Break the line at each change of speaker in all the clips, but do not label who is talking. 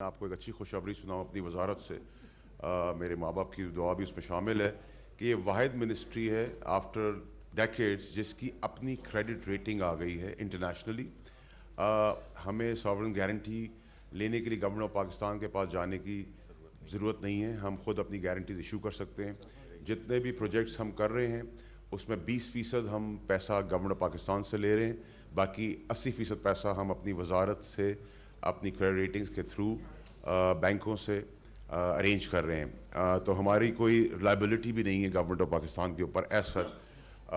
آپ کو ایک اچھی خوشخبری سناؤں اپنی وزارت سے. میرے ماں باپ کی دعا بھی اس میں شامل ہے کہ یہ واحد منسٹری ہے آفٹر ڈیکیڈز جس کی اپنی کریڈٹ ریٹنگ آ گئی ہے انٹرنیشنلی. ہمیں ساورن گارنٹی لینے کے لیے گورنمنٹ آف پاکستان کے پاس جانے کی ضرورت نہیں ہے. ہم خود اپنی گارنٹیز ایشو کر سکتے ہیں. جتنے بھی پروجیکٹس ہم کر رہے ہیں اس میں 20% ہم پیسہ گورنمنٹ آف پاکستان سے لے رہے ہیں, باقی 80% پیسہ ہم اپنی وزارت سے اپنی کریڈٹ ریٹنگز کے تھرو بینکوں سے ارینج کر رہے ہیں. تو ہماری کوئی لائبلٹی بھی نہیں ہے گورنمنٹ آف پاکستان کے اوپر ایز سچ.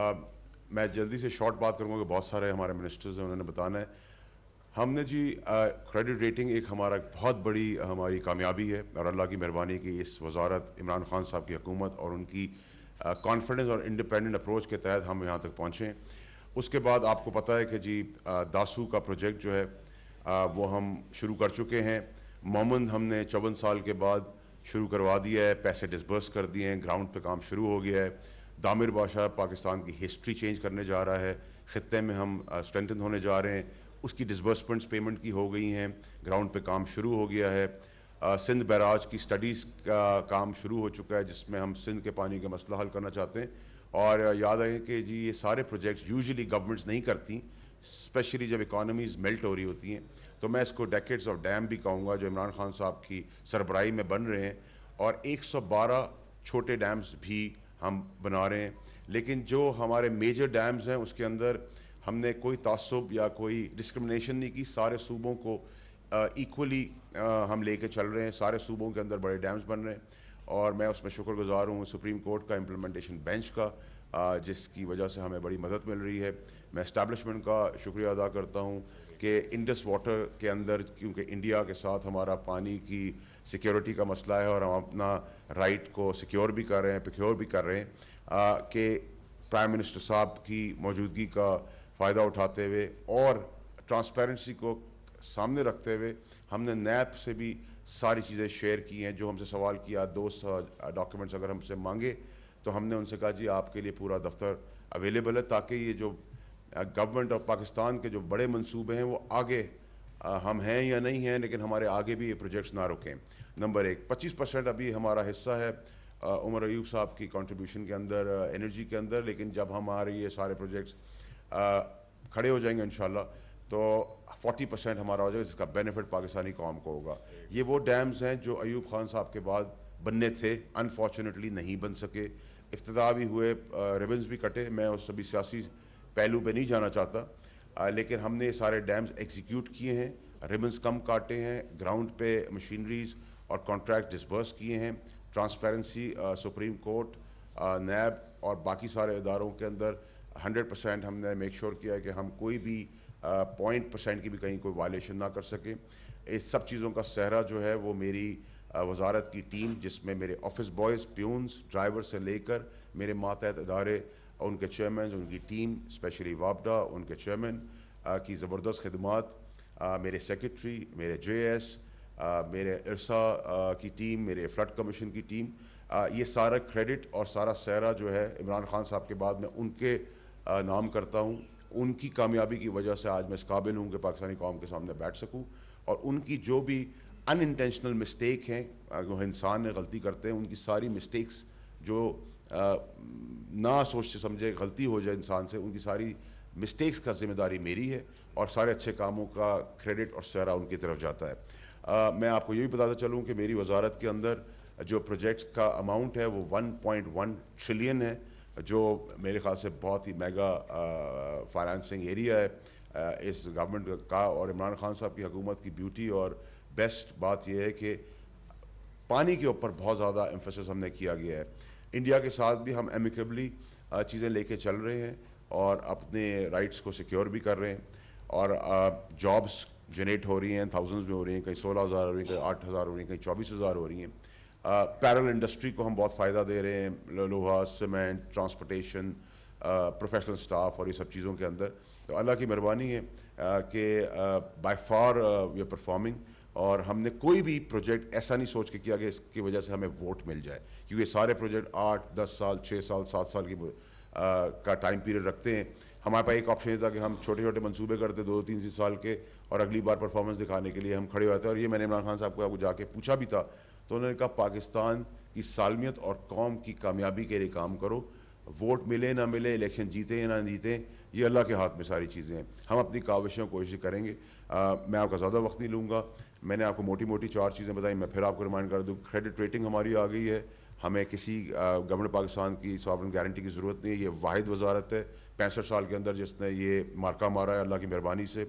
میں جلدی سے شارٹ بات کروں گا کہ بہت سارے ہمارے منسٹرز ہیں, انہوں نے بتانا ہے. ہم نے جی کریڈٹ ریٹنگ ایک ہمارا بہت بڑی ہماری کامیابی ہے اور اللہ کی مہربانی کی اس وزارت عمران خان صاحب کی حکومت اور ان کی کانفیڈنس اور انڈیپینڈنٹ اپروچ کے تحت ہم یہاں تک پہنچے. اس کے بعد آپ کو پتہ ہے کہ جی داسو کا پروجیکٹ جو ہے وہ ہم شروع کر چکے ہیں. مومند ہم نے 54 سال کے بعد شروع کروا دیا ہے, پیسے ڈسبرس کر دیے ہیں, گراؤنڈ پہ کام شروع ہو گیا ہے. دامر بادشاہ پاکستان کی ہسٹری چینج کرنے جا رہا ہے, خطے میں ہم اسٹرینتھن ہونے جا رہے ہیں, اس کی ڈسبرسمنٹس پیمنٹ کی ہو گئی ہیں, گراؤنڈ پہ کام شروع ہو گیا ہے. سندھ بیراج کی سٹڈیز کا کام شروع ہو چکا ہے جس میں ہم سندھ کے پانی کا مسئلہ حل کرنا چاہتے ہیں. اور یاد رہے کہ جی یہ سارے پروجیکٹس یوزلی گورنمنٹس نہیں کرتی, اسپیشلی جب اکانومیز میلٹ ہو رہی ہوتی ہیں. تو میں اس کو ڈیکیڈز آف ڈیم بھی کہوں گا جو عمران خان صاحب کی سربراہی میں بن رہے ہیں, اور 112 چھوٹے ڈیمز بھی ہم بنا رہے ہیں. لیکن جو ہمارے میجر ڈیمز ہیں اس کے اندر ہم نے کوئی تعصب یا کوئی ڈسکرمنیشن نہیں کی, سارے صوبوں کو ایکولی ہم لے کے چل رہے ہیں. سارے صوبوں کے اندر بڑے ڈیمز بن رہے ہیں اور میں اس میں شکر گزار ہوں سپریم کورٹ کا امپلیمنٹیشن بینچ کا, جس کی وجہ سے ہمیں بڑی مدد مل رہی ہے. میں اسٹیبلشمنٹ کا شکریہ ادا کرتا ہوں کہ انڈس واٹر کے اندر, کیونکہ انڈیا کے ساتھ ہمارا پانی کی سیکیورٹی کا مسئلہ ہے اور ہم اپنا رائٹ کو سیکیور بھی کر رہے ہیں, پریکیور بھی کر رہے ہیں, کہ پرائم منسٹر صاحب کی موجودگی کا فائدہ اٹھاتے ہوئے اور ٹرانسپیرنسی کو سامنے رکھتے ہوئے ہم نے نیب سے بھی ساری چیزیں شیئر کی ہیں. جو ہم سے سوال کیا, دوست ڈاکیومنٹس اگر ہم سے مانگے تو ہم نے ان سے کہا جی آپ کے لیے پورا دفتر اویلیبل ہے, تاکہ یہ جو گورنمنٹ آف پاکستان کے جو بڑے منصوبے ہیں وہ آگے ہم ہیں یا نہیں ہیں لیکن ہمارے آگے بھی یہ پروجیکٹس نہ رکیں. نمبر 1, 25% ابھی ہمارا حصہ ہے عمر ایوب صاحب کی کنٹریبیوشن کے اندر انرجی کے اندر, لیکن جب ہمارے یہ سارے پروجیکٹس کھڑے ہو جائیں گے انشاءاللہ تو 40% ہمارا ہو جائے گا, جس کا بینیفٹ پاکستانی قوم کو ہوگا. یہ وہ ڈیمز ہیں جو ایوب خان صاحب کے بعد بننے تھے, انفارچونیٹلی نہیں بن سکے. افتتاح بھی ہوئے, ریبنز بھی کٹے, میں اس سے بھی سیاسی پہلو پہ نہیں جانا چاہتا, لیکن ہم نے یہ سارے ڈیمز ایگزیکیوٹ کیے ہیں, ریبنز کم کاٹے ہیں, گراؤنڈ پہ مشینریز اور کانٹریکٹ ڈسبرس کیے ہیں. ٹرانسپیرنسی سپریم کورٹ, نیب اور باقی سارے اداروں کے اندر 100% ہم نے میک شور کیا ہے کہ ہم کوئی بھی 0.% کی بھی کہیں کوئی وائلیشن نہ کر سکیں. اس سب چیزوں کا سہرا جو ہے وہ میری وزارت کی ٹیم, جس میں میرے آفس بوائز, پیونز, ڈرائیور سے لے کر میرے ماتحت ادارے, ان کے چیئرمین, ان کی ٹیم, اسپیشلی وابڈا ان کے چیئرمین کی زبردست خدمات, میرے سیکرٹری, میرے جے ایس, میرے ارسا کی ٹیم, میرے فلڈ کمیشن کی ٹیم, یہ سارا کریڈٹ اور سارا سہرا جو ہے عمران خان صاحب کے بعد میں ان کے نام کرتا ہوں. ان کی کامیابی کی وجہ سے آج میں اس قابل ہوں کہ پاکستانی قوم کے سامنے بیٹھ سکوں, اور ان کی جو بھی ان انٹینشنل مسٹیک ہیں, جو انسان نے غلطی کرتے ہیں, ان کی ساری مسٹیکس جو نہ سوچ سمجھے غلطی ہو جائے انسان سے, ان کی ساری مسٹیکس کا ذمہ داری میری ہے اور سارے اچھے کاموں کا کریڈٹ اور سہرا ان کی طرف جاتا ہے. میں آپ کو یہ بھی بتاتا چلوں کہ میری وزارت کے اندر جو پروجیکٹس کا اماؤنٹ ہے وہ 1.1 ٹریلین ہے, جو میرے خیال سے بہت ہی میگا فائنانسنگ ایریا ہے اس گورنمنٹ کا. اور عمران خان صاحب کی حکومت کی بیوٹی اور بیسٹ بات یہ ہے کہ پانی کے اوپر بہت زیادہ ایمفیسس ہم نے کیا گیا ہے. انڈیا کے ساتھ بھی ہم ایمیکیبلی چیزیں لے کے چل رہے ہیں اور اپنے رائٹس کو سیکیور بھی کر رہے ہیں, اور جابس جنریٹ ہو رہی ہیں, تھاؤزنڈز میں ہو رہی ہیں, کہیں 16,000 ہو رہی ہیں, کہیں 8,000 ہو رہی ہیں, کہیں 24,000 ہو رہی ہیں. پیرل انڈسٹری کو ہم بہت فائدہ دے رہے ہیں, لوہا, سیمنٹ, ٹرانسپورٹیشن, پروفیشنل سٹاف اور یہ سب چیزوں کے اندر. تو اللہ کی مہربانی ہے کہ by far we are performing, اور ہم نے کوئی بھی پروجیکٹ ایسا نہیں سوچ کے کیا کہ اس کی وجہ سے ہمیں ووٹ مل جائے, کیونکہ سارے پروجیکٹ 8, 10 سال, 6 سال, 7 سال کی کا ٹائم پیریڈ رکھتے ہیں. ہمارے پاس ایک آپشن تھا کہ ہم چھوٹے چھوٹے منصوبے کرتے 2-3 سال کے, اور اگلی بار پرفارمنس دکھانے کے لیے ہم کھڑے ہوتے. اور یہ میں نے عمران خان صاحب کو جا کے پوچھا بھی تھا, تو انہوں نے کہا پاکستان کی سالمیت اور قوم کی کامیابی کے لیے کام کرو, ووٹ ملے نہ ملے, الیکشن جیتے یا نہ جیتے, یہ اللہ کے ہاتھ میں ساری چیزیں ہیں. ہم اپنی کاوشوں کوشش کریں گے. میں آپ کا زیادہ وقت نہیں لوں گا. میں نے آپ کو موٹی موٹی 4 چیزیں بتائیں, میں پھر آپ کو ریمائنڈ کر دوں. کریڈٹ ریٹنگ ہماری آ گئی ہے, ہمیں کسی گورنمنٹ پاکستان کی ساورن گارنٹی کی ضرورت نہیں ہے. یہ واحد وزارت ہے 65 سال کے اندر جس نے یہ مارکہ مارا ہے اللہ کی مہربانی سے.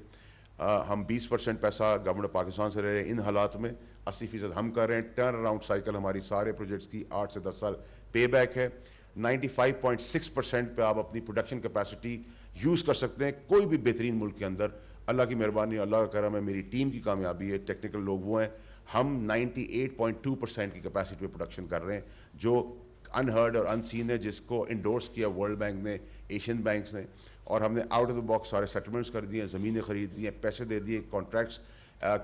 ہم 20% پیسہ گورنمنٹ پاکستان سے رہ رہے ہیں ان حالات میں, 80% ہم کر رہے ہیں. ٹرن اراؤنڈ سائیکل ہماری سارے پروجیکٹس کی 8 سے 10 سال پے بیک ہے. 95.6% پہ آپ اپنی پروڈکشن کیپیسٹی یوز کر سکتے ہیں کوئی بھی بہترین ملک کے اندر. اللہ کی مہربانی, اللہ کا کرم ہے, میری ٹیم کی کامیابی ہے, ٹیکنیکل لوگ وہ ہیں. ہم 98.2% کی کیپیسٹی پہ پروڈکشن کر رہے ہیں, جو انہرڈ اور انسین ہے, جس کو انڈورس کیا ورلڈ بینک نے, ایشین بینکس نے. اور ہم نے آؤٹ آف دا باکس سارے سیٹلمنٹس کر دیے ہیں, زمینیں خرید دی ہیں, پیسے دے دیے, کانٹریکٹس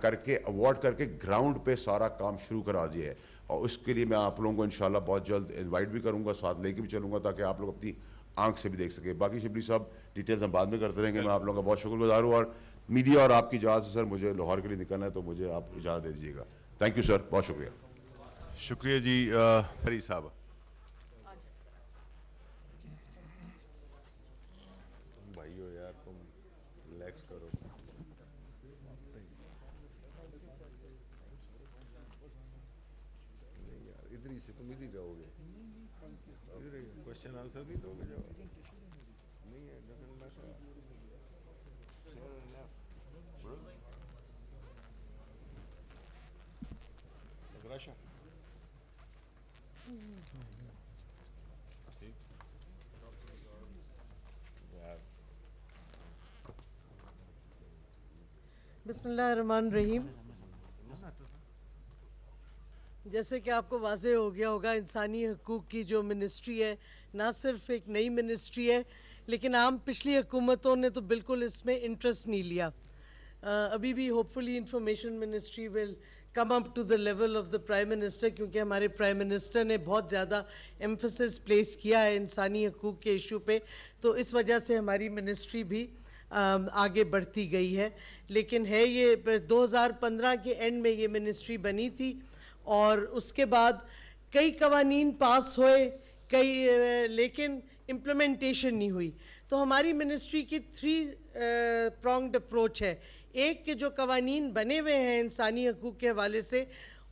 کر کے اوارڈ کر کے گراؤنڈ پہ سارا کام شروع کرا دیا ہے. اور اس کے لیے میں آپ لوگوں کو انشاءاللہ بہت جلد انوائٹ بھی کروں گا, ساتھ لے کے بھی چلوں گا تاکہ آپ لوگ اپنی آنکھ سے بھی دیکھ سکیں. باقی شبلی صاحب ڈیٹیلز ہم بعد میں کرتے رہیں گے. میں آپ لوگوں کا بہت شکر گزار ہوں, اور میڈیا اور آپ کی اجازت سے سر مجھے لاہور کے لیے نکلنا ہے, تو مجھے آپ اجازت دے دیجیے گا. تھینک یو سر, بہت شکریہ.
شکریہ جی. ہری صاحب بھائی ہو یار, تم ریلیکس کرو. نہیں یار, ادھر ہی سے تم ادھر جاؤ گے, ادھر کوشچن آنسر نہیں دو گے, جواب نہیں ہے.
بسم اللہ الرحمن الرحیم. جیسے کہ آپ کو واضح ہو گیا ہوگا, انسانی حقوق کی جو منسٹری ہے نہ صرف ایک نئی منسٹری ہے, لیکن عام پچھلی حکومتوں نے تو بالکل اس میں انٹرسٹ نہیں لیا. ابھی بھی hopefully information ministry will come up to the level of the prime minister, کیونکہ ہمارے پرائم منسٹر نے بہت زیادہ ایمفسس پلیس کیا ہے انسانی حقوق کے ایشو پہ, تو اس وجہ سے ہماری منسٹری بھی آگے بڑھتی گئی ہے. لیکن ہے یہ 2015 کے اینڈ میں یہ منسٹری بنی تھی, اور اس کے بعد کئی قوانین پاس ہوئے, لیکن امپلیمنٹیشن نہیں ہوئی. تو ہماری منسٹری کی 3 پرونگڈ اپروچ ہے. ایک کہ جو قوانین بنے ہوئے ہیں انسانی حقوق کے حوالے سے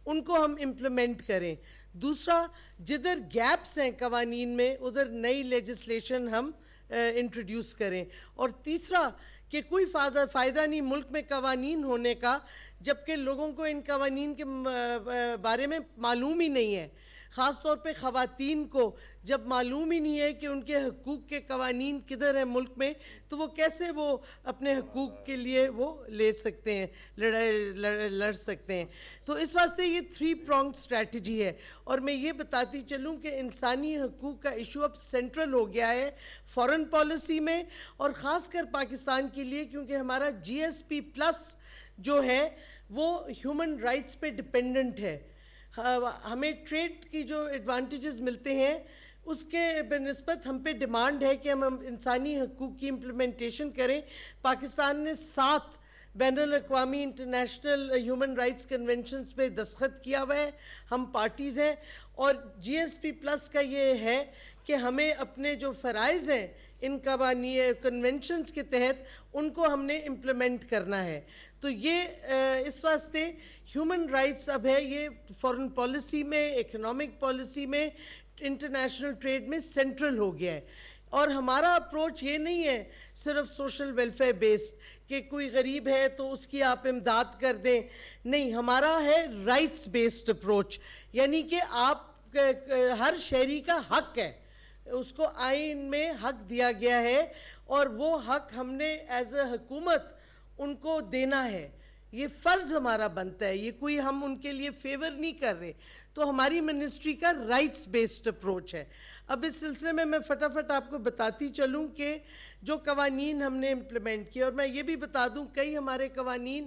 ان کو ہم امپلیمنٹ کریں. دوسرا, جدھر گیپس ہیں قوانین میں ادھر نئی لیجسلیشن ہم انٹروڈیوس کریں. اور تیسرا کہ کوئی فائدہ نہیں ملک میں قوانین ہونے کا جبکہ لوگوں کو ان قوانین کے بارے میں معلوم ہی نہیں ہے. خاص طور پہ خواتین کو جب معلوم ہی نہیں ہے کہ ان کے حقوق کے قوانین کدھر ہیں ملک میں, تو وہ کیسے وہ اپنے حقوق کے لیے وہ لے سکتے ہیں, لڑ سکتے ہیں. تو اس واسطے یہ 3 پرونگ اسٹریٹجی ہے. اور میں یہ بتاتی چلوں کہ انسانی حقوق کا ایشو اب سینٹرل ہو گیا ہے فارن پالیسی میں, اور خاص کر پاکستان کے لیے, کیونکہ ہمارا GSP+ جو ہے وہ ہیومن رائٹس پہ ڈپینڈنٹ ہے. ہمیں ٹریڈ کی جو ایڈوانٹیجز ملتے ہیں اس کے بنسبت ہم پہ ڈیمانڈ ہے کہ ہم انسانی حقوق کی امپلیمنٹیشن کریں. پاکستان نے 7 بین الاقوامی انٹرنیشنل ہیومن رائٹس کنونشنز پہ دستخط کیا ہوا ہے, ہم پارٹیز ہیں. اور GSP+ کا یہ ہے کہ ہمیں اپنے جو فرائض ہیں ان قوانین کنونشنز کے تحت ان کو ہم نے امپلیمنٹ کرنا ہے. تو یہ اس واسطے ہیومن رائٹس اب ہے یہ فارن پالیسی میں, اکنامک پالیسی میں, انٹرنیشنل ٹریڈ میں سینٹرل ہو گیا ہے. اور ہمارا اپروچ یہ نہیں ہے صرف سوشل ویلفیئر بیسڈ کہ کوئی غریب ہے تو اس کی آپ امداد کر دیں, نہیں, ہمارا ہے رائٹس بیسڈ اپروچ. یعنی کہ آپ ہر شہری کا حق ہے, اس کو آئین میں حق دیا گیا ہے, اور وہ حق ہم نے ایز اے حکومت ان کو دینا ہے. یہ فرض ہمارا بنتا ہے, یہ کوئی ہم ان کے لیے فیور نہیں کر رہے. تو ہماری منسٹری کا رائٹس بیسڈ اپروچ ہے. اب اس سلسلے میں فٹافٹ آپ کو بتاتی چلوں کہ جو قوانین ہم نے امپلیمنٹ کیے, اور میں یہ بھی بتا دوں کئی ہمارے قوانین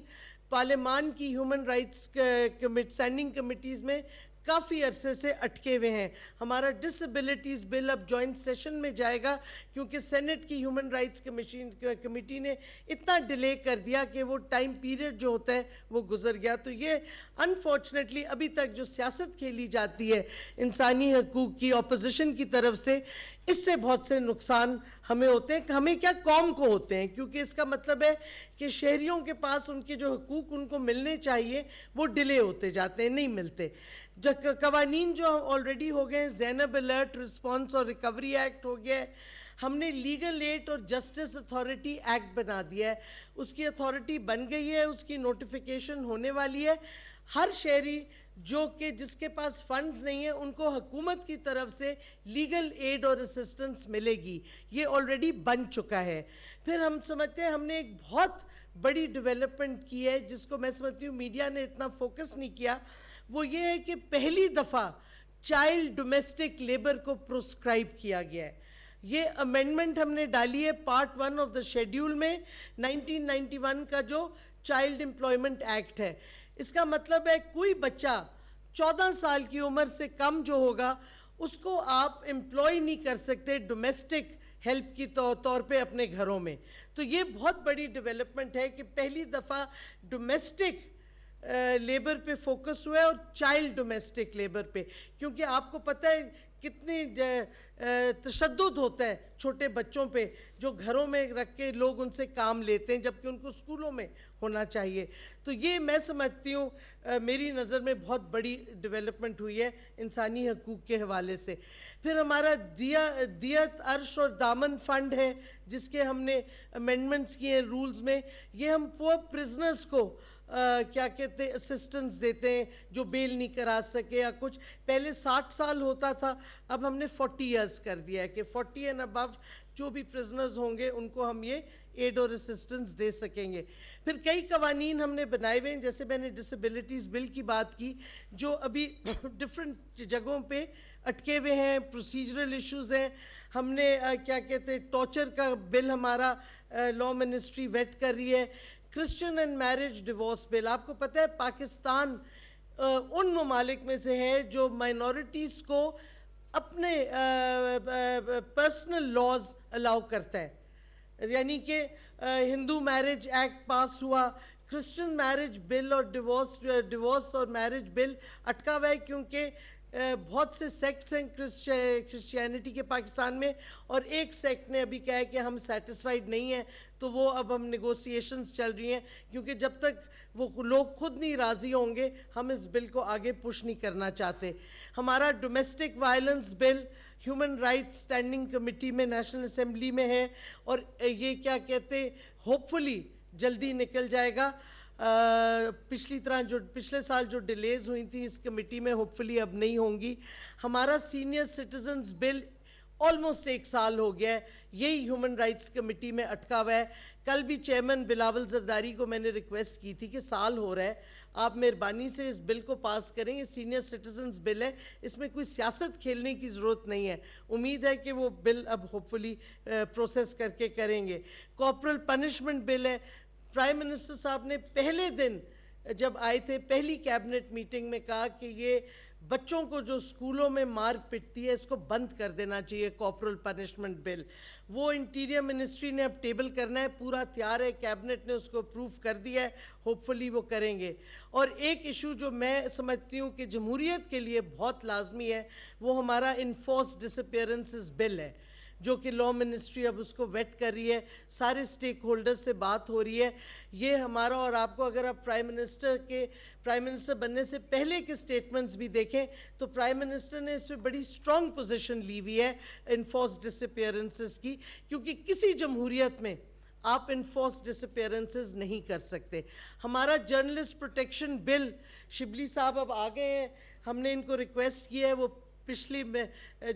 پارلیمان کی ہیومن رائٹس اسٹینڈنگ کمیٹیز میں کافی عرصے سے اٹکے ہوئے ہیں. ہمارا ڈسیبلٹیز بل اب جوائنٹ سیشن میں جائے گا کیونکہ سینٹ کی ہیومن رائٹس کمیٹی نے اتنا ڈیلے کر دیا کہ وہ ٹائم پیریڈ جو ہوتا ہے وہ گزر گیا. تو یہ انفارچونیٹلی ابھی تک جو سیاست کھیلی جاتی ہے انسانی حقوق کی اپوزیشن کی طرف سے, اس سے بہت سے نقصان ہمیں ہوتے ہیں, ہمیں کیا قوم کو ہوتے ہیں, کیونکہ اس کا مطلب ہے کہ شہریوں کے پاس ان کے جو حقوق ان کو ملنے چاہیے وہ ڈیلے ہوتے جاتے ہیں, نہیں ملتے. جو قوانین جو آلریڈی ہو گئے ہیں, زینب الرٹ رسپانس اور ریکوری ایکٹ ہو گیا ہے, ہم نے لیگل ایڈ اور جسٹس اتھارٹی ایکٹ بنا دیا ہے, اس کی اتھارٹی بن گئی ہے, اس کی نوٹیفیکیشن ہونے والی ہے. ہر شہری جو کہ جس کے پاس فنڈز نہیں ہیں ان کو حکومت کی طرف سے لیگل ایڈ اور اسسٹنس ملے گی, یہ آلریڈی بن چکا ہے. پھر ہم سمجھتے ہیں ہم نے ایک بہت بڑی ڈیولپمنٹ کی ہے جس کو میں سمجھتی ہوں میڈیا نے اتنا فوکس نہیں کیا, وہ یہ ہے کہ پہلی دفعہ چائلڈ ڈومیسٹک لیبر کو پروسکرائب کیا گیا ہے. یہ امینڈمنٹ ہم نے ڈالی ہے پارٹ 1 آف دا شیڈیول میں 1991 کا جو چائلڈ امپلائمنٹ ایکٹ ہے. اس کا مطلب ہے کوئی بچہ 14 سال کی عمر سے کم جو ہوگا اس کو آپ امپلائی نہیں کر سکتے ڈومیسٹک ہیلپ کی طور پہ اپنے گھروں میں. تو یہ بہت بڑی ڈیولپمنٹ ہے کہ پہلی دفعہ ڈومیسٹک لیبر پہ فوکس ہوا ہے اور چائلڈ ڈومیسٹک لیبر پہ, کیونکہ آپ کو پتہ ہے کتنی تشدد ہوتا ہے چھوٹے بچوں پہ جو گھروں میں رکھ کے لوگ ان سے کام لیتے ہیں جبکہ ان کو اسکولوں میں ہونا چاہیے. تو یہ میں سمجھتی ہوں میری نظر میں بہت بڑی ڈیولپمنٹ ہوئی ہے انسانی حقوق کے حوالے سے. پھر ہمارا دیت عرش اور دامن فنڈ ہے جس کے ہم نے امینڈمنٹس کیے ہیں رولز میں. یہ ہم پور پرزنرز کو کیا کہتے ہیں اسسٹنس دیتے ہیں جو بیل نہیں کرا سکے یا کچھ. پہلے 60 سال ہوتا تھا, اب ہم نے 40 ایئرز کر دیا ہے کہ 40 اینڈ ابو جو بھی پرزنرز ہوں گے ان کو ہم یہ ایڈ اور اسسٹنس دے سکیں گے. پھر کئی قوانین ہم نے بنائے ہوئے ہیں, جیسے میں نے ڈسیبلٹیز بل کی بات کی جو ابھی ڈفرینٹ جگہوں پہ اٹکے ہوئے ہیں, پروسیجرل ایشوز ہیں. ہم نے کیا کہتے ہیں ٹارچر کا بل ہمارا لا منسٹری ویٹ کر رہی ہے. کرسچن اینڈ میرج ڈیورس بل, آپ کو پتہ ہے پاکستان ان ممالک میں سے ہے جو مائنورٹیز کو اپنے پرسنل لاز الاؤ کرتا ہے. یعنی کہ ہندو میرج ایکٹ پاس ہوا, کرسچن میرج بل اور ڈیورس اور میرج بل اٹکا ہوا ہے کیونکہ بہت سے سیکٹس ہیں کرسچینٹی کے پاکستان میں, اور ایک سیکٹ نے ابھی کہا ہے کہ ہم سیٹسفائیڈ نہیں ہیں, تو وہ اب ہم نیگوسیشنز چل رہی ہیں کیونکہ جب تک وہ لوگ خود نہیں راضی ہوں گے ہم اس بل کو آگے پش نہیں کرنا چاہتے. ہمارا ڈومیسٹک وائلنس بل ہیومن رائٹس اسٹینڈنگ کمیٹی میں نیشنل اسمبلی میں ہے, اور یہ کیا کہتے ہوپ فلی جلدی نکل جائے گا. پچھلے سال جو ڈیلیز ہوئی تھی اس کمیٹی میں ہوپ فلی اب نہیں ہوں گی. ہمارا سینئر سٹیزنز بل آلموسٹ 1 سال ہو گیا ہے, یہی ہیومن رائٹس کمیٹی میں اٹکا ہوا ہے. کل بھی چیئرمین بلاول زرداری کو میں نے ریکویسٹ کی تھی کہ سال ہو رہا ہے, آپ مہربانی سے اس بل کو پاس کریں. یہ سینئر سٹیزنز بل ہے, اس میں کوئی سیاست کھیلنے کی ضرورت نہیں ہے. امید ہے کہ وہ بل اب ہوپ فلی پروسیس کر کے کریں گے. کارپورل پنشمنٹ بل ہے. پرائم منسٹر صاحب نے پہلے دن جب آئے تھے پہلی کیبنٹ میٹنگ میں کہا کہ یہ بچوں کو جو اسکولوں میں مار پٹتی ہے اس کو بند کر دینا چاہیے کارپورل پنشمنٹ بل. وہ انٹیریئر منسٹری نے اب ٹیبل کرنا ہے, پورا تیار ہے, کیبنٹ نے اس کو اپروو کر دیا ہے, ہوپ فلی وہ کریں گے. اور ایک ایشو جو میں سمجھتی ہوں کہ جمہوریت کے لیے بہت لازمی ہے وہ ہمارا انفورس ڈس اپیئرنسز بل ہے جو کہ لا منسٹری اب اس کو ویٹ کر رہی ہے, سارے سٹیک ہولڈر سے بات ہو رہی ہے. یہ ہمارا, اور آپ کو اگر آپ پرائم منسٹر بننے سے پہلے کے سٹیٹمنٹس بھی دیکھیں تو پرائم منسٹر نے اس پہ بڑی سٹرونگ پوزیشن لی ہوئی ہے انفورس ڈس اپیئرنسز کی, کیونکہ کسی جمہوریت میں آپ انفورس ڈس اپیئرنسز نہیں کر سکتے. ہمارا جرنلسٹ پروٹیکشن بل, شبلی صاحب اب آ گئے ہیں, ہم نے ان کو ریکویسٹ کیا ہے, وہ پچھلی میں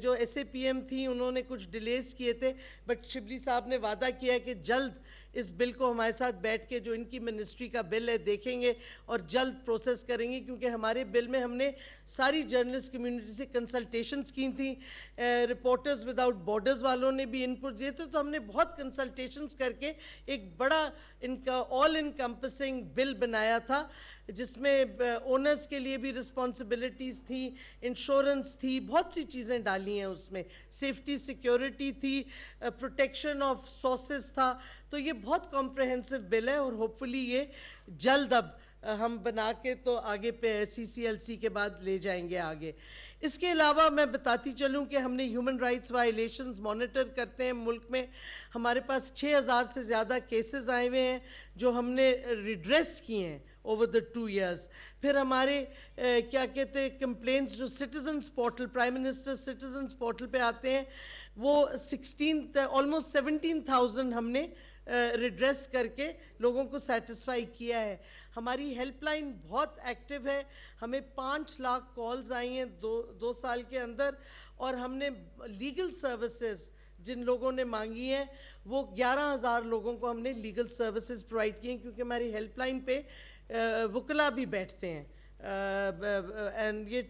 جو ایس اے پی ایم تھی انہوں نے کچھ ڈیلیز کیے تھے, بٹ شبلی صاحب نے وعدہ کیا ہے کہ جلد اس بل کو ہمارے ساتھ بیٹھ کے جو ان کی منسٹری کا بل ہے دیکھیں گے اور جلد پروسیس کریں گے, کیونکہ ہمارے بل میں ہم نے ساری جرنلسٹ کمیونٹی سے کنسلٹیشنز کی تھیں, رپورٹرز وداؤٹ بارڈرز والوں نے بھی انپٹ دیے تھے, تو ہم نے بہت کنسلٹیشنز کر کے ایک بڑا ان کا آل انکمپسنگ بل بنایا تھا, جس میں اونرز کے لیے بھی رسپانسبلٹیز تھیں, انشورنس تھی, بہت سی چیزیں ڈالی ہیں اس میں, سیفٹی سیکیورٹی تھی, پروٹیکشن آف سورسز تھا. تو یہ بہت کمپریہنسو بل ہے اور ہوپ فلی یہ جلد اب ہم بنا کے تو آگے پہ CCLC کے بعد لے جائیں گے آگے. اس کے علاوہ میں بتاتی چلوں کہ ہم نے ہیومن رائٹس وائلیشنز مانیٹر کرتے ہیں ملک میں. ہمارے پاس 6000 سے زیادہ کیسز آئے ہوئے ہیں جو ہم نے ریڈریس کیے ہیں over the 2 years. پھر ہمارے کیا کہتے ہیں کمپلینٹس جو citizens portal, prime minister citizens portal پہ آتے ہیں, وہ almost 17,000 ہم نے ریڈریس کر کے لوگوں کو سیٹسفائی کیا ہے. ہماری ہیلپ لائن بہت ایکٹیو ہے, ہمیں 5 لاکھ کالز آئی ہیں 2 سال کے اندر, اور ہم نے لیگل سروسز جن لوگوں نے مانگی ہیں وہ 11,000 لوگوں کو ہم نے لیگل سروسز پرووائڈ کی ہیں, کیونکہ ہماری ہیلپ لائن پہ وکلا بھی بیٹھتے ہیں, اینڈ یہ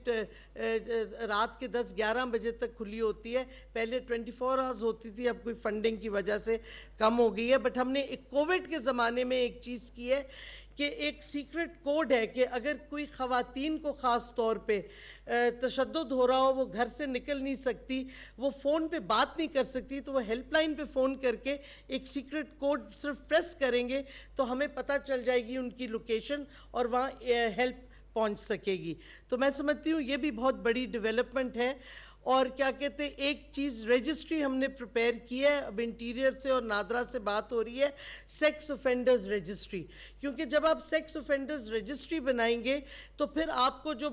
رات کے 10-11 بجے تک کھلی ہوتی ہے. پہلے 24 hours ہوتی تھی, اب کوئی فنڈنگ کی وجہ سے کم ہو گئی ہے. بٹ ہم نے ایک کووڈ کے زمانے میں ایک چیز کی ہے کہ ایک سیکرٹ کوڈ ہے کہ اگر کوئی خواتین کو خاص طور پہ تشدد ہو رہا ہو, وہ گھر سے نکل نہیں سکتی, وہ فون پہ بات نہیں کر سکتی, تو وہ ہیلپ لائن پہ فون کر کے ایک سیکرٹ کوڈ صرف پریس کریں گے تو ہمیں پتہ چل جائے گی ان کی لوکیشن اور وہاں ہیلپ پہنچ سکے گی. تو میں سمجھتی ہوں یہ بھی بہت بڑی ڈیولپمنٹ ہے. اور کیا کہتے ہیں, ایک چیز رجسٹری ہم نے پریپیئر کی ہے, اب انٹیریئر سے اور نادرا سے بات ہو رہی ہے, سیکس اوفینڈرز رجسٹری. کیونکہ جب آپ سیکس اوفینڈرز رجسٹری بنائیں گے تو پھر آپ کو جو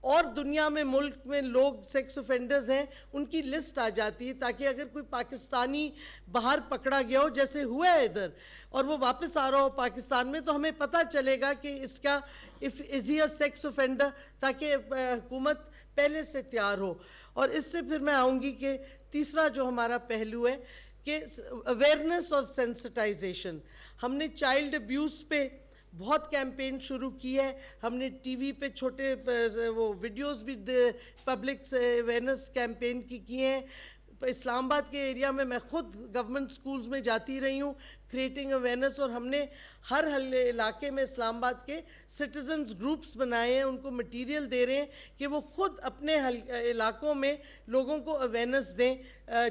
اور دنیا میں ملک میں لوگ سیکس اوفینڈرز ہیں ان کی لسٹ آ جاتی ہے, تاکہ اگر کوئی پاکستانی باہر پکڑا گیا ہو, جیسے ہوا ہے ادھر, اور وہ واپس آ رہا ہو پاکستان میں, تو ہمیں پتہ چلے گا کہ اس کا از ہی اے سیکس اوفینڈر, تاکہ حکومت پہلے سے تیار ہو. اور اس سے پھر میں آؤں گی کہ تیسرا جو ہمارا پہلو ہے کہ اویئرنیس اور سینسٹائزیشن. ہم نے چائلڈ ابیوز پہ بہت کیمپین شروع کی ہے, ہم نے ٹی وی پہ چھوٹے وہ ویڈیوز بھی پبلک اویئرنیس کیمپین کی کیے ہیں. اسلام آباد کے ایریا میں خود گورنمنٹ سکولز میں جاتی رہی ہوں کریٹنگ اویئرنیس, اور ہم نے ہر علاقے میں اسلام آباد کے سٹیزنز گروپس بنائے ہیں, ان کو مٹیریل دے رہے ہیں کہ وہ خود اپنے علاقوں میں لوگوں کو اویئرنیس دیں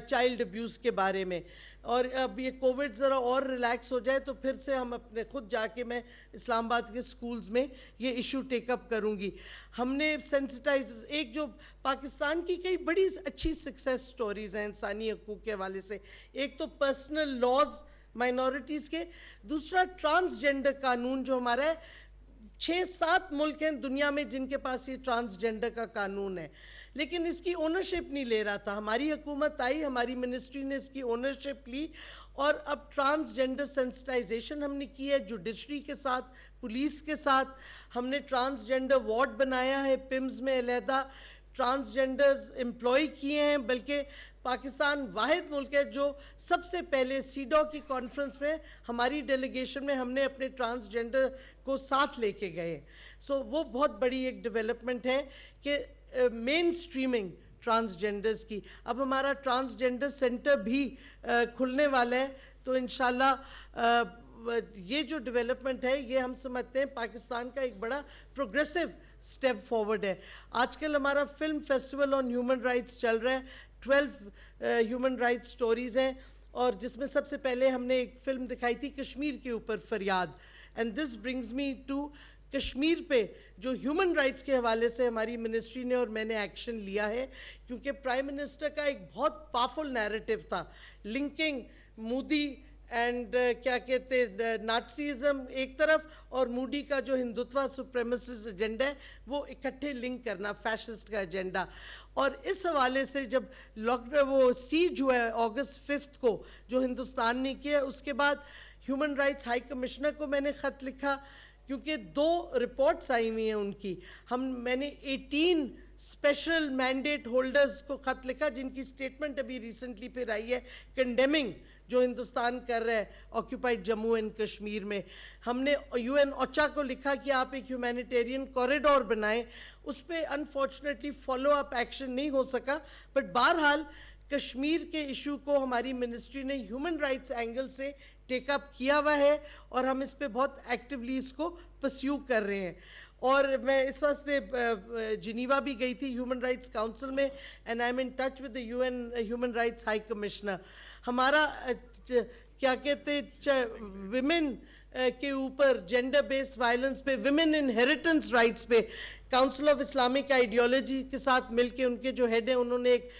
چائلڈ ابیوز کے بارے میں. اور اب یہ کووڈ ذرا اور ریلیکس ہو جائے تو پھر سے ہم اپنے خود جا کے میں اسلام آباد کے سکولز میں یہ ایشو ٹیک اپ کروں گی. ہم نے سینسٹائز, ایک جو پاکستان کی کئی بڑی اچھی سکسیس سٹوریز ہیں انسانی حقوق کے حوالے سے, ایک تو پرسنل لاز مائنورٹیز کے, دوسرا ٹرانسجینڈر قانون جو ہمارا ہے. 6-7 ملک ہیں دنیا میں جن کے پاس یہ ٹرانسجینڈر کا قانون ہے, لیکن اس کی اونرشپ نہیں لے رہا تھا. ہماری حکومت آئی, ہماری منسٹری نے اس کی اونرشپ لی, اور اب ٹرانسجینڈر سینسٹائزیشن ہم نے کی ہے جوڈیشری کے ساتھ, پولیس کے ساتھ. ہم نے ٹرانسجینڈر وارڈ بنایا ہے پمز میں, علیحدہ ٹرانسجینڈرز امپلائی کیے ہیں. بلکہ پاکستان واحد ملک ہے جو سب سے پہلے سیڈو کی کانفرنس میں ہماری ڈیلیگیشن میں ہم نے اپنے ٹرانسجینڈر کو ساتھ لے کے گئے. سو وہ بہت بڑی ایک ڈیولپمنٹ ہے کہ مین سٹریمنگ ٹرانسجینڈرز کی. اب ہمارا ٹرانسجینڈر سینٹر بھی کھلنے والا ہے, تو انشاءاللہ یہ جو ڈیولپمنٹ ہے یہ ہم سمجھتے ہیں پاکستان کا ایک بڑا پروگریسو سٹیپ فارورڈ ہے. آج کل ہمارا film festival on human rights چل رہا ہے, 12 ہیومن رائٹس سٹوریز ہیں, اور جس میں سب سے پہلے ہم نے ایک فلم دکھائی تھی کشمیر کے اوپر, فریاد. And this brings me to Kashmir پہ جو ہیومن رائٹس کے حوالے سے ہماری منسٹری نے اور میں نے ایکشن لیا ہے, کیونکہ پرائم منسٹر کا ایک بہت پاورفل نیریٹو تھا لنکنگ مودی اینڈ کیا کہتے ناٹسیزم ایک طرف, اور مودی کا جو ہندوتوا سپریمسسٹ ایجنڈا ہے وہ اکٹھے لنک کرنا, فیشسٹ کا ایجنڈا. اور اس حوالے سے جب وہ سیج ہوا ہے August 5 کو جو ہندوستان نے کیا, اس کے بعد ہیومن رائٹس ہائی کمشنر کو میں نے خط لکھا, کیونکہ 2 رپورٹس آئی ہوئی ہیں ان کی. میں نے 18 اسپیشل مینڈیٹ ہولڈرز کو خط لکھا جن کی سٹیٹمنٹ ابھی ریسنٹلی پھر آئی ہے کنڈیمنگ جو ہندوستان کر رہا ہے آکیوپائڈ جموں اینڈ کشمیر میں. ہم نے UN اوچا کو لکھا کہ آپ ایک ہیومینیٹیرین کوریڈور بنائیں. اس پہ انفارچونیٹلی فالو اپ ایکشن نہیں ہو سکا, بٹ بہرحال کشمیر کے ایشو کو ہماری منسٹری نے ہیومن رائٹس اینگل سے ٹیک اپ کیا ہوا ہے, اور ہم اس پہ بہت ایکٹیولی اس کو پرسیو کر رہے ہیں. اور میں اس واسطے جنیوا بھی گئی تھی ہیومن رائٹس کاؤنسل میں, and I am in touch with the UN human rights high commissioner. ہمارا کیا کہتے ویمن کے اوپر جینڈر بیس وائلنس پہ, ویمن انہیریٹنس رائٹس پہ کاؤنسل آف اسلامک آئیڈیالوجی کے ساتھ مل کے ان کے جو ہیڈ ہیں انہوں نے ایک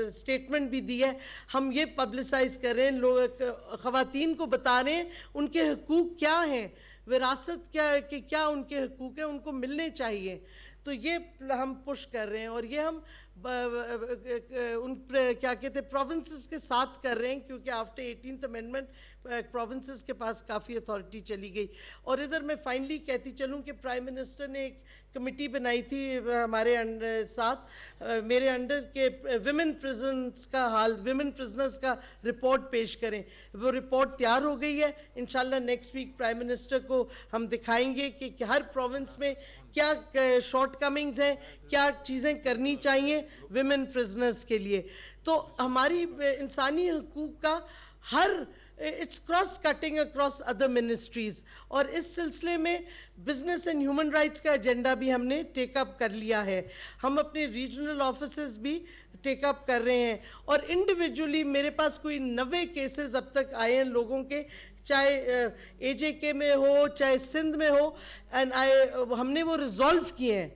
اسٹیٹمنٹ بھی دی ہے. ہم یہ پبلسائز کر رہے ہیں, خواتین کو بتا رہے ہیں ان کے حقوق کیا ہیں, وراثت کیا ہے, کہ کیا ان کے حقوق ہیں, ان کو ملنے چاہیے. تو یہ ہم پش کر رہے ہیں, اور یہ ہم ان کیا کہتے ہیں پروونسز کے ساتھ کر رہے ہیں, کیونکہ آفٹر 18th امینڈمنٹ پروونسز کے پاس کافی اتھارٹی چلی گئی. اور ادھر میں فائنلی کہتی چلوں کہ پرائم منسٹر نے ایک کمیٹی بنائی تھی ہمارے ساتھ, میرے انڈر کے ویمن پریزنس کا حال, ویمن پریزنرز کا رپورٹ پیش کریں. وہ رپورٹ تیار ہو گئی ہے, انشاءاللہ نیکسٹ ویک پرائم منسٹر کو ہم دکھائیں گے کہ ہر پروونس میں کیا شارٹ کمنگز ہیں, کیا چیزیں کرنی چاہیے ویمن پریزنرز کے لیے. تو ہماری انسانی حقوق کا ہر it's cross cutting across other ministries, اور اس سلسلے میں بزنس اینڈ ہیومن رائٹس کا ایجنڈا بھی ہم نے ٹیک اپ کر لیا ہے. ہم اپنے ریجنل آفیسز بھی ٹیک اپ کر رہے ہیں, اور انڈیویجولی میرے پاس کوئی 90 کیسز اب تک آئے ہیں لوگوں کے, چاہے AJK میں ہو چاہے سندھ میں ہو, اینڈ ہم نے وہ ریزالو کیے ہیں.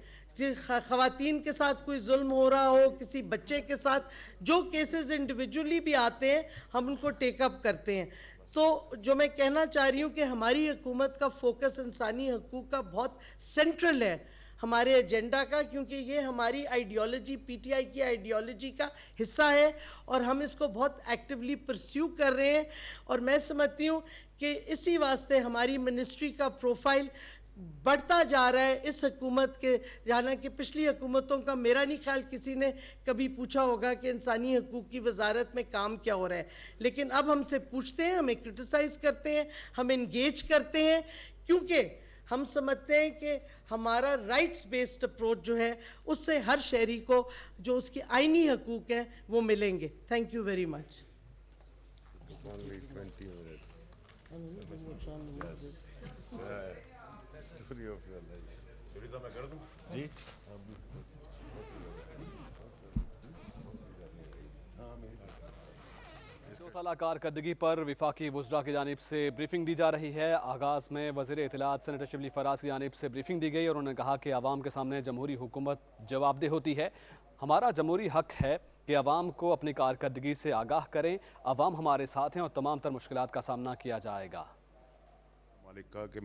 خواتین کے ساتھ کوئی ظلم ہو رہا ہو, کسی بچے کے ساتھ, جو کیسز انڈیویجولی بھی آتے ہیں ہم ان کو ٹیک اپ کرتے ہیں. تو جو میں کہنا چاہ رہی ہوں کہ ہماری حکومت کا فوکس انسانی حقوق کا بہت سینٹرل ہے ہمارے ایجنڈا کا, کیونکہ یہ ہماری آئیڈیالوجی PTI کی آئیڈیالوجی کا حصہ ہے, اور ہم اس کو بہت ایکٹیولی پرسیو کر رہے ہیں. اور میں سمجھتی ہوں کہ اسی واسطے ہماری منسٹری کا پروفائل بڑھتا جا رہا ہے اس حکومت کے, حالانکہ پچھلی حکومتوں کا میرا نہیں خیال کسی نے کبھی پوچھا ہوگا کہ انسانی حقوق کی وزارت میں کام کیا ہو رہا ہے. لیکن اب ہم سے پوچھتے ہیں, ہمیں کرٹیسائز کرتے ہیں, ہم انگیج کرتے ہیں, کیونکہ ہم سمجھتے ہیں کہ ہمارا رائٹس بیسڈ اپروچ جو ہے اس سے ہر شہری کو جو اس کی آئینی حقوق ہیں وہ ملیں گے. Thank you very much.
Only 20 minutes. Story of your life. جی
دو سالہ کارکردگی پر وفاقی وزراء کی جانب سے بریفنگ دی جا رہی ہے. آغاز میں وزیر اطلاعات سینیٹر شبلی فراز کی جانب سے بریفنگ دی گئی, اور انہوں نے کہا کہ عوام کے سامنے جمہوری حکومت جواب دہ ہوتی ہے. ہمارا جمہوری حق ہے کہ عوام کو اپنی کارکردگی سے آگاہ کریں. عوام ہمارے ساتھ ہیں اور تمام تر مشکلات کا سامنا کیا جائے گا.
مالک کا کہ